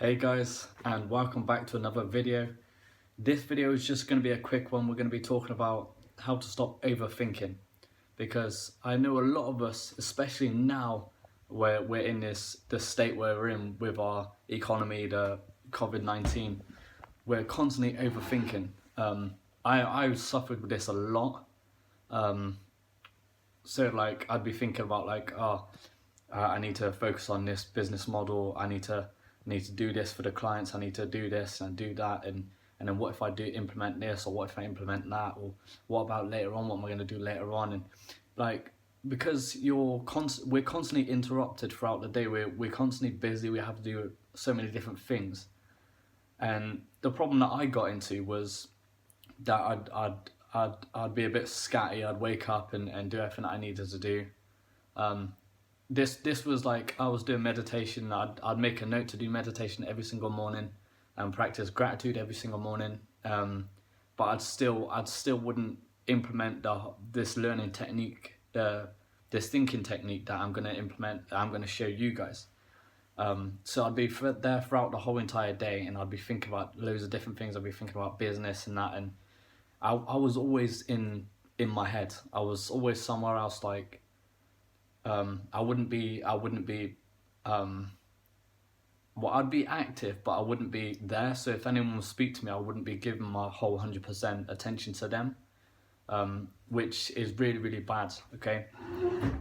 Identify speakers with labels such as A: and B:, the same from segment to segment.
A: Hey guys, and welcome back to another video. This video is just going to be a quick one. We're going to be talking about how to stop overthinking, because I know a lot of us, especially now where we're in the state where we're in with our economy, the COVID-19, we're constantly overthinking. I suffered with this a lot. So like I'd be thinking about I need to focus on this business model. I need to do this for the clients. I need to do this and do that, and then what if I do implement this, or what if I implement that, or what about later on? What am I going to do later on? And like, because we're constantly interrupted throughout the day. We're constantly busy. We have to do so many different things. And the problem that I got into was that I'd be a bit scatty. I'd wake up and do everything that I needed to do. This was like I was doing meditation. I'd make a note to do meditation every single morning and practice gratitude every single morning. But I'd still wouldn't implement this learning technique, this thinking technique that I'm gonna implement. That I'm gonna show you guys. So I'd be there throughout the whole entire day, and I'd be thinking about loads of different things. I'd be thinking about business and that, and I was always in my head. I was always somewhere else. Like I wouldn't be well, I'd be active, but I wouldn't be there. So if anyone would speak to me, I wouldn't be giving my whole 100% attention to them, which is really, really bad. Okay,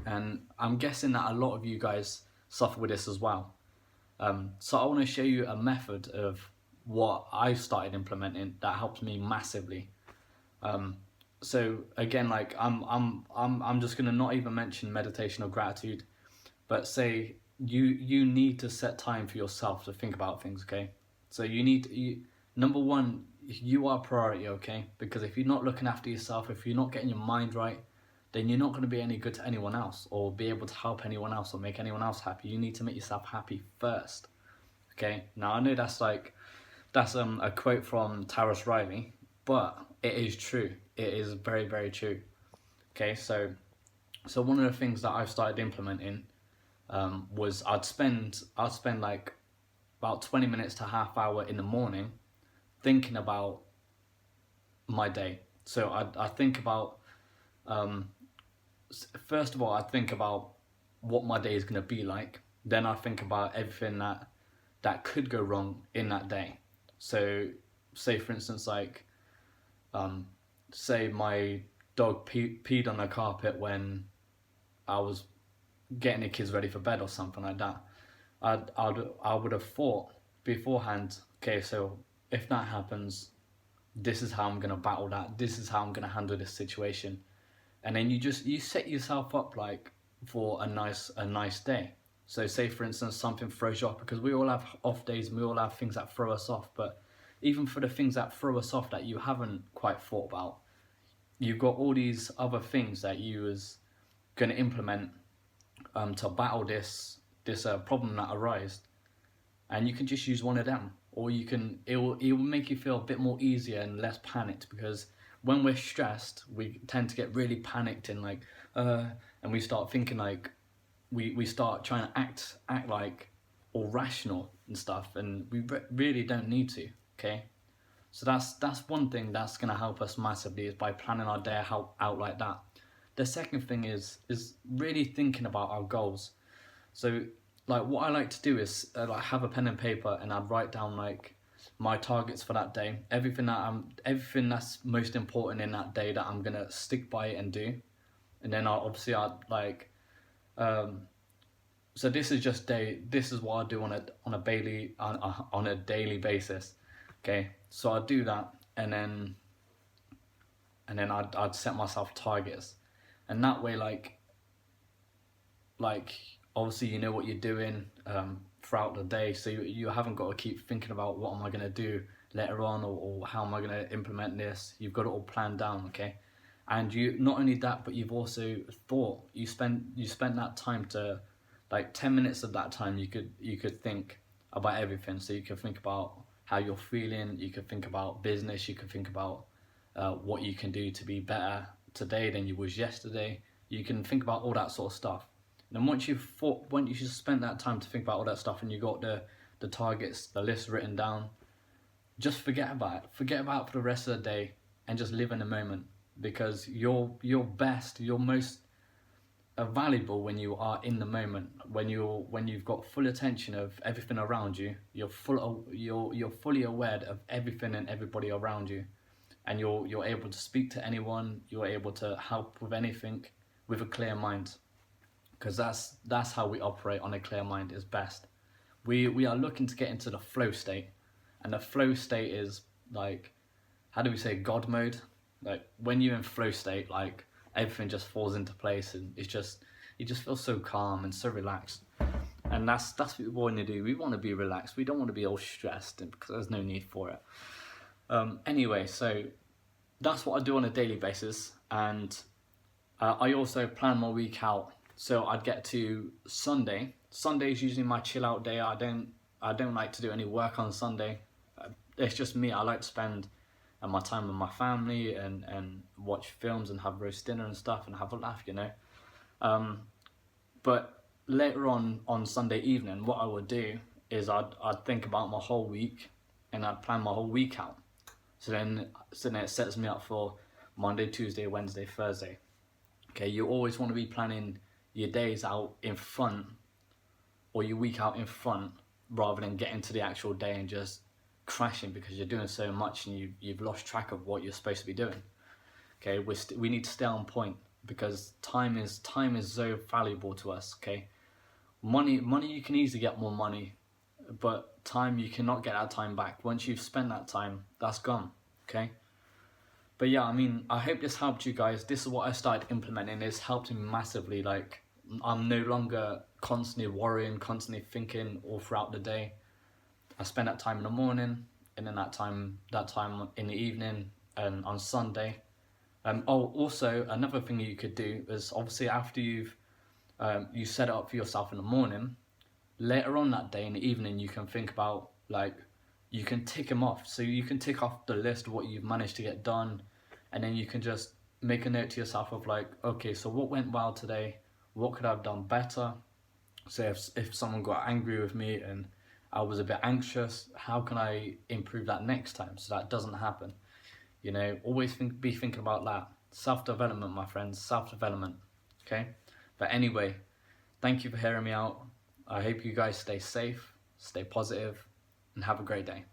A: and I'm guessing that a lot of you guys suffer with this as well. So I want to show you a method of what I've started implementing that helps me massively. So again, like I'm just gonna not even mention meditation or gratitude, but say you need to set time for yourself to think about things. Okay, so number one, you are priority. Okay, because if you're not looking after yourself, if you're not getting your mind right, then you're not going to be any good to anyone else or be able to help anyone else or make anyone else happy. You need to make yourself happy first. Okay, now I know that's a quote from Taras Riley, but it is true. It is very, very true. Okay, so one of the things that I've started implementing was I'd spend like about 20 minutes to half hour in the morning thinking about my day. So I think about first of all, I think about what my day is going to be like. Then I think about everything that could go wrong in that day. So say for instance, like say my dog peed on the carpet when I was getting the kids ready for bed or something like that. I would have thought beforehand, okay, so if that happens, this is how I'm gonna battle that. This is how I'm gonna handle this situation, and then you set yourself up like for a nice day. So say for instance something throws you off, because we all have off days and we all have things that throw us off. But even for the things that throw us off that you haven't quite thought about, you've got all these other things that you was going to implement to battle this problem that arises, and you can just use one of them, or it will make you feel a bit more easier and less panicked, because when we're stressed we tend to get really panicked and like and we start thinking like we start trying to act like all rational and stuff, and we really don't need to. Okay, so that's one thing that's going to help us massively, is by planning our day out like that. The second thing is really thinking about our goals. So like what I like to do is like have a pen and paper, and I'd write down like my targets for that day, everything that's most important in that day that I'm gonna stick by it and do. And then I'd like so this is what I do on a daily basis. Okay, so I do that, and then I'd set myself targets, and that way like obviously you know what you're doing throughout the day, so you haven't got to keep thinking about what am I going to do later on, or how am I going to implement this. You've got it all planned down. Okay, and you not only that, but you've also thought, you spent that time to, like 10 minutes of that time you could think about everything. So you could think about how you're feeling, you could think about business, you could think about what you can do to be better today than you was yesterday. You can think about all that sort of stuff. And then once you've spent that time to think about all that stuff, and you got the targets, the list written down, just forget about it. Forget about it for the rest of the day and just live in the moment, because you're best, you're most valuable when you are in the moment. When you've got full attention of everything around you, you're fully aware of everything and everybody around you, and you're able to speak to anyone. You're able to help with anything with a clear mind, because that's how we operate on a clear mind is best. We are looking to get into the flow state, and the flow state is like, how do we say, God mode? Like when you're in flow state, like everything just falls into place, and it's just, you just feel so calm and so relaxed. And that's what we want to do. We want to be relaxed. We don't want to be all stressed, because there's no need for it. Anyway, so that's what I do on a daily basis, and I also plan my week out. So I'd get to Sunday. Sunday is usually my chill out day. I don't like to do any work on Sunday. It's just me. I like to spend my time with my family and watch films and have roast dinner and stuff and have a laugh, you know. But later on Sunday evening, what I would do is I'd think about my whole week, and I'd plan my whole week out. So then it sets me up for Monday, Tuesday, Wednesday, Thursday. Okay, you always want to be planning your days out in front, or your week out in front, rather than getting to the actual day and just crashing because you're doing so much and you've lost track of what you're supposed to be doing. Okay, we need to stay on point, because time is so valuable to us. Okay, money you can easily get more money, but time, you cannot get that time back. Once you've spent that time, that's gone. Okay. But yeah, I mean, I hope this helped you guys. This is what I started implementing. It's helped me massively. Like, I'm no longer constantly worrying, constantly thinking all throughout the day. I spend that time in the morning, and then that time in the evening, and on Sunday. Also, another thing you could do is, obviously after you set it up for yourself in the morning, later on that day in the evening, you can think about, like, you can tick them off. So you can tick off the list of what you've managed to get done, and then you can just make a note to yourself of, like, okay, so what went well today? What could I have done better? So if someone got angry with me and I was a bit anxious, how can I improve that next time so that doesn't happen? You know, always be thinking about that. Self-development, my friends, self-development. Okay? But anyway, thank you for hearing me out. I hope you guys stay safe, stay positive, and have a great day.